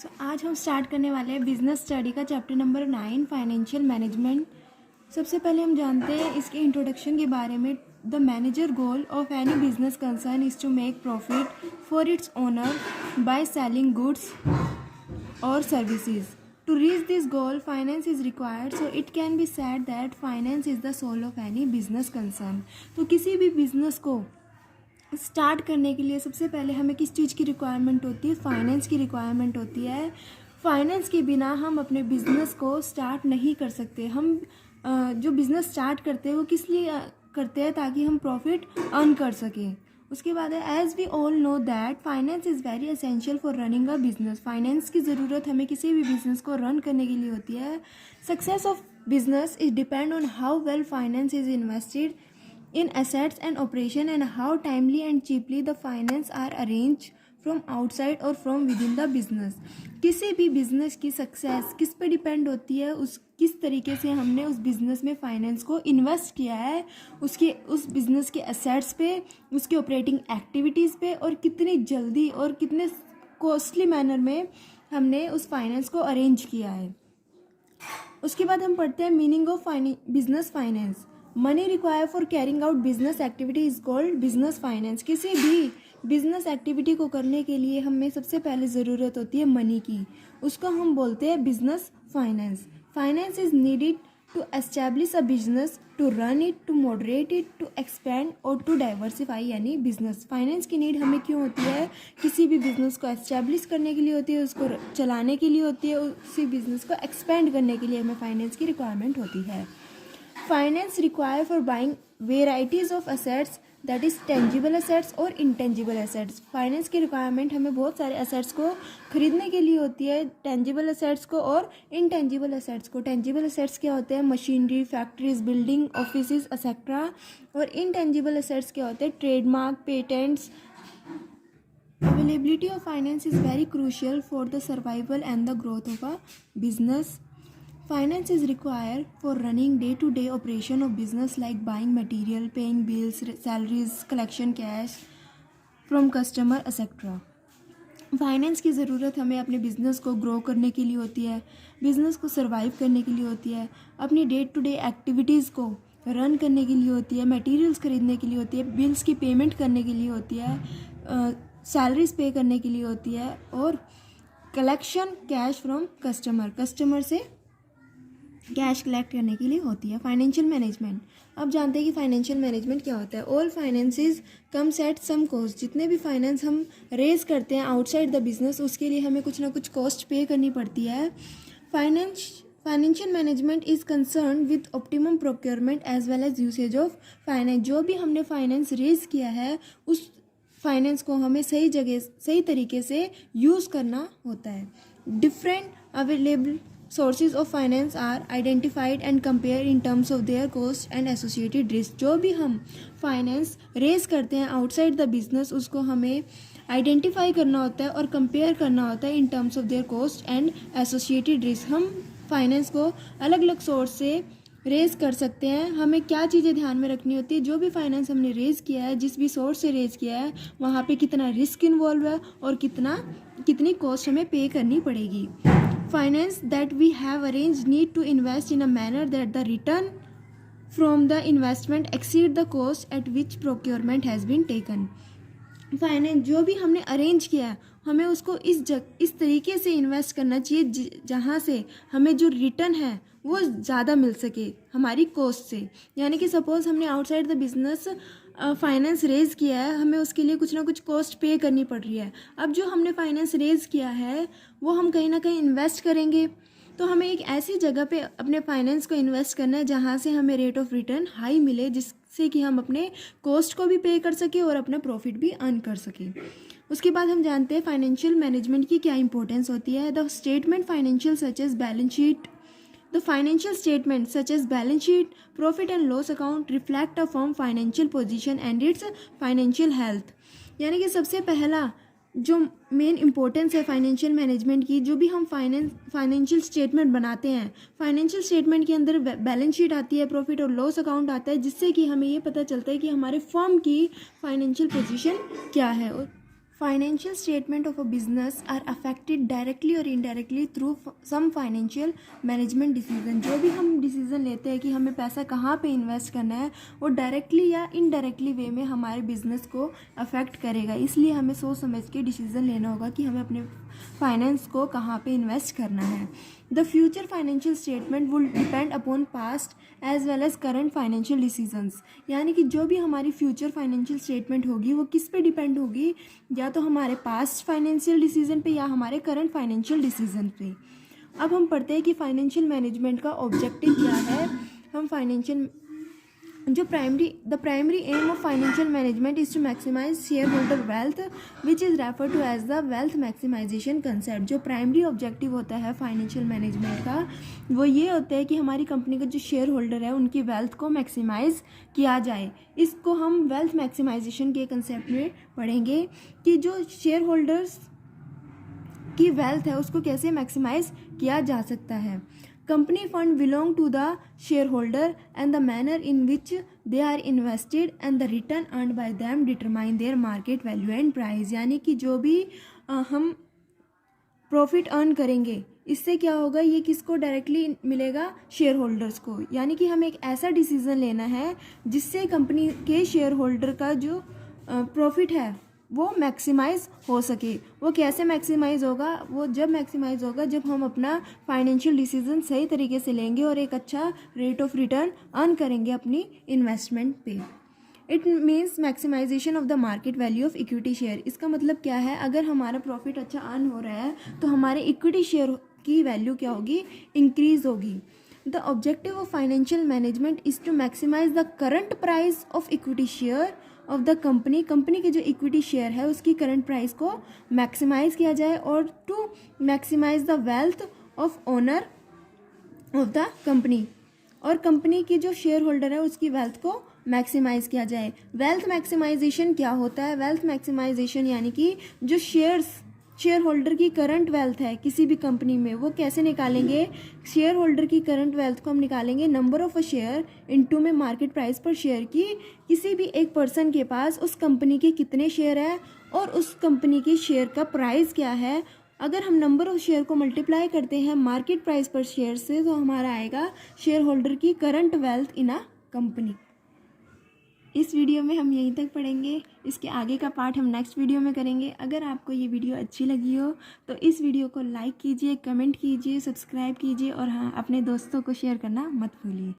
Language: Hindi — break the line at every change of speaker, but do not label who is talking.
आज हम स्टार्ट करने वाले हैं बिजनेस स्टडी का चैप्टर नंबर 9 फाइनेंशियल मैनेजमेंट। सबसे पहले हम जानते हैं इसके इंट्रोडक्शन के बारे में। The manager goal of any business concern is to make profit for its owner by selling goods और services. To reach this goal finance is required, so it can be said that finance is the soul of any business concern. तो किसी भी बिजनेस को स्टार्ट करने के लिए सबसे पहले हमें किस चीज़ की रिक्वायरमेंट होती है? फाइनेंस की रिक्वायरमेंट होती है। फाइनेंस के बिना हम अपने बिजनेस को स्टार्ट नहीं कर सकते। हम जो बिज़नेस स्टार्ट करते हैं वो किस लिए करते हैं? ताकि हम प्रॉफिट अर्न कर सकें। उसके बाद है as we all know that finance is very essential for running a business. Finance की ज़रूरत हमें किसी भी बिजनेस को रन करने के लिए होती है। Success of business is depend on how well finance is invested in assets and operation and how timely and cheaply the finance are arranged from outside or from within the business। किसी भी बिजनेस की सक्सेस किस पे डिपेंड होती है? उस किस तरीके से हमने उस बिज़नेस में फाइनेंस को इन्वेस्ट किया है, उसके उस बिज़नेस के एसेट्स पे, उसके ऑपरेटिंग एक्टिविटीज़ पे, और कितनी जल्दी और कितने कॉस्टली मैनर में हमने उस फाइनेंस को अरेंज किया है। उसके बाद हम पढ़ते हैं meaning of business finance. Money require for carrying out business activity is called business finance. किसी भी बिजनेस एक्टिविटी को करने के लिए हमें सबसे पहले ज़रूरत होती है मनी की, उसको हम बोलते हैं business finance. Finance is needed to establish a business, to run it, to moderate it, to expand और टू डाइवर्सिफाई यानी बिजनेस। फाइनेंस की नीड हमें क्यों होती है? किसी भी बिजनेस को एस्टैब्लिश करने के लिए होती है, उसको चलाने के लिए होती है, उसी बिजनेस को एक्सपेंड करने के लिए हमें फाइनेंस की रिक्वायरमेंट होती है। Finance require for buying varieties of assets, that is tangible assets और इंटेंजिबल असेट्स। फाइनेंस की रिक्वायरमेंट हमें बहुत सारे असेट्स को खरीदने के लिए होती है, टेंजिबल असेट्स को और इंटेंजिबल असेट्स को। टेंजिबल असेट्स क्या होते हैं? Machinery, factories, building, offices etcetera. और इंटेंजिबल असेट्स क्या होते हैं? Trademark, patents. Availability of finance is very crucial for the survival and the growth of a business. Finance is required for running day-to-day operation of business like buying material, paying bills, salaries, collection cash from customer, etc. Finance की ज़रूरत हमें अपने बिज़नेस को ग्रो करने के लिए होती है, बिज़नेस को सर्वाइव करने के लिए होती है, अपनी डे टू डे एक्टिविटीज़ को रन करने के लिए होती है, मटेरियल्स खरीदने के लिए होती है, बिल्स की पेमेंट करने के लिए होती है, सैलरीज पे करने के लिए होती है, और कलेक्शन कैश फ्रॉम कस्टमर से कैश कलेक्ट करने के लिए होती है। Financial management. अब जानते हैं कि फाइनेंशियल मैनेजमेंट क्या होता है। All finances comes at some cost. जितने भी फाइनेंस हम रेज करते हैं आउटसाइड द बिजनेस, उसके लिए हमें कुछ ना कुछ कॉस्ट पे करनी पड़ती है। Financial management is concern with optimum procurement as well as usage of finance. जो भी हमने फाइनेंस रेज किया है उस फाइनेंस को हमें सही जगह सही तरीके से यूज़ करना होता है। Different available sources of finance are identified and compared in terms of their cost and associated risk। जो भी हम फाइनेंस रेज करते हैं आउटसाइड द बिजनेस, उसको हमें आइडेंटिफाई करना होता है और कंपेयर करना होता है in terms of their cost and associated risk. हम फाइनेंस को अलग अलग सोर्स से रेज कर सकते हैं। हमें क्या चीज़ें ध्यान में रखनी होती है? जो भी फाइनेंस हमने रेज किया है, जिस भी सोर्स से रेज किया है, वहाँ पे कितना रिस्क इन्वॉल्व है और कितनी कॉस्ट हमें पे करनी पड़ेगी। Finance that we have arranged need to invest in a manner that the return from the investment exceed the cost at which procurement has been taken। Finance जो भी हमने अरेंज किया है हमें उसको इस तरीके से इन्वेस्ट करना चाहिए जहाँ से हमें जो रिटर्न है वो ज़्यादा मिल सके हमारी कॉस्ट से। यानी कि सपोज़ हमने outside the business finance raise किया है, हमें उसके लिए कुछ ना कुछ कॉस्ट पे करनी पड़ रही है। अब जो हमने फाइनेंस रेज किया है वो हम कहीं ना कहीं इन्वेस्ट करेंगे, तो हमें एक ऐसी जगह पे अपने फाइनेंस को इन्वेस्ट करना है जहाँ से हमें रेट ऑफ रिटर्न हाई मिले, जिससे कि हम अपने कॉस्ट को भी पे कर सके और अपना प्रॉफिट भी अर्न कर सके। उसके बाद हम जानते हैं फाइनेंशियल मैनेजमेंट की क्या इंपॉर्टेंस होती है। The statement financial such as balance sheet The financial statements such as balance sheet, profit and loss account reflect a firm financial position and its financial health। यानी कि सबसे पहला जो मेन इंपॉर्टेंस है फाइनेंशियल मैनेजमेंट की, जो भी हम फाइनेंशियल स्टेटमेंट बनाते हैं, फाइनेंशियल स्टेटमेंट के अंदर बैलेंस शीट आती है, प्रॉफिट और लॉस अकाउंट आता है, जिससे कि हमें ये पता चलता है कि हमारे फर्म की फाइनेंशियल पोजीशन क्या है। और Financial statement of a business are affected directly or indirectly through some financial management decision. जो भी हम डिसीजन लेते हैं कि हमें पैसा कहाँ पे इन्वेस्ट करना है, वो डायरेक्टली या इनडायरेक्टली वे में हमारे बिजनेस को अफेक्ट करेगा. इसलिए हमें सोच समझ के डिसीजन लेना होगा कि हमें अपने फाइनेंस को कहाँ पे इन्वेस्ट करना है. The future financial statement will depend upon past as well as current financial decisions. यानी कि जो भी हमारी फ्यूचर फाइनेंशियल स्टेटमेंट होगी वो किस पे डिपेंड होगी, या तो हमारे पास्ट फाइनेंशियल डिसीजन पे या हमारे करंट फाइनेंशियल डिसीजन पे. अब हम पढ़ते हैं कि फाइनेंशियल मैनेजमेंट का ऑब्जेक्टिव क्या है. हम financial the primary aim of financial management is to maximise share holder wealth which is refer to as the wealth maximisation concept. जो प्राइमरी ऑब्जेक्टिव होता है फाइनेंशियल मैनेजमेंट का, वो ये होता है कि हमारी कंपनी का जो शेयर होल्डर है उनकी वेल्थ को मैक्सिमाइज किया जाए. इसको हम वेल्थ मैक्सिमाइजेशन के कंसेप्ट में पढ़ेंगे कि जो शेयर होल्डर्स की वेल्थ है उसको कैसे मैक्सिमाइज किया जा सकता है. Company fund belong to the share holder and the manner in which they are invested and the return earned by them determine their market value and price. यानी कि जो भी हम प्रॉफिट अर्न करेंगे इससे क्या होगा, ये किसको डायरेक्टली मिलेगा, शेयर होल्डर्स को. यानी कि हमें एक ऐसा डिसीजन लेना है जिससे कंपनी के शेयर होल्डर का जो प्रॉफिट है वो मैक्सिमाइज़ हो सके. वो कैसे मैक्सिमाइज़ होगा, वो जब मैक्सिमाइज़ होगा जब हम अपना फाइनेंशियल डिसीजन सही तरीके से लेंगे और एक अच्छा रेट ऑफ रिटर्न अर्न करेंगे अपनी इन्वेस्टमेंट पे. It means maximisation of the market value of equity share. इसका मतलब क्या है, अगर हमारा प्रॉफिट अच्छा अर्न हो रहा है तो हमारे इक्विटी शेयर की वैल्यू क्या होगी, इंक्रीज होगी. The objective of financial management is to maximise the current price of equity share of the company. Company के जो इक्विटी शेयर है उसकी करंट प्राइस को मैक्सिमाइज किया जाए और to maximise the wealth of owner of the company. और कंपनी की जो शेयर होल्डर है उसकी वेल्थ को मैक्सिमाइज किया जाए. वेल्थ मैक्सिमाइजेशन क्या होता है, वेल्थ मैक्सिमाइजेशन यानी कि जो शेयर होल्डर की करंट वेल्थ है किसी भी कंपनी में, वो कैसे निकालेंगे. शेयर होल्डर की करंट वेल्थ को हम निकालेंगे number of a share into में मार्केट प्राइस पर शेयर की. किसी भी एक पर्सन के पास उस कंपनी के कितने शेयर है और उस कंपनी के शेयर का प्राइस क्या है. अगर हम नंबर ऑफ शेयर को मल्टीप्लाई करते हैं मार्केट प्राइस पर शेयर से तो हमारा आएगा शेयर होल्डर की current wealth in a company. इस वीडियो में हम यहीं तक पढ़ेंगे. इसके आगे का पार्ट हम नेक्स्ट वीडियो में करेंगे. अगर आपको ये वीडियो अच्छी लगी हो तो इस वीडियो को लाइक कीजिए, कमेंट कीजिए, सब्सक्राइब कीजिए और हाँ, अपने दोस्तों को शेयर करना मत भूलिए.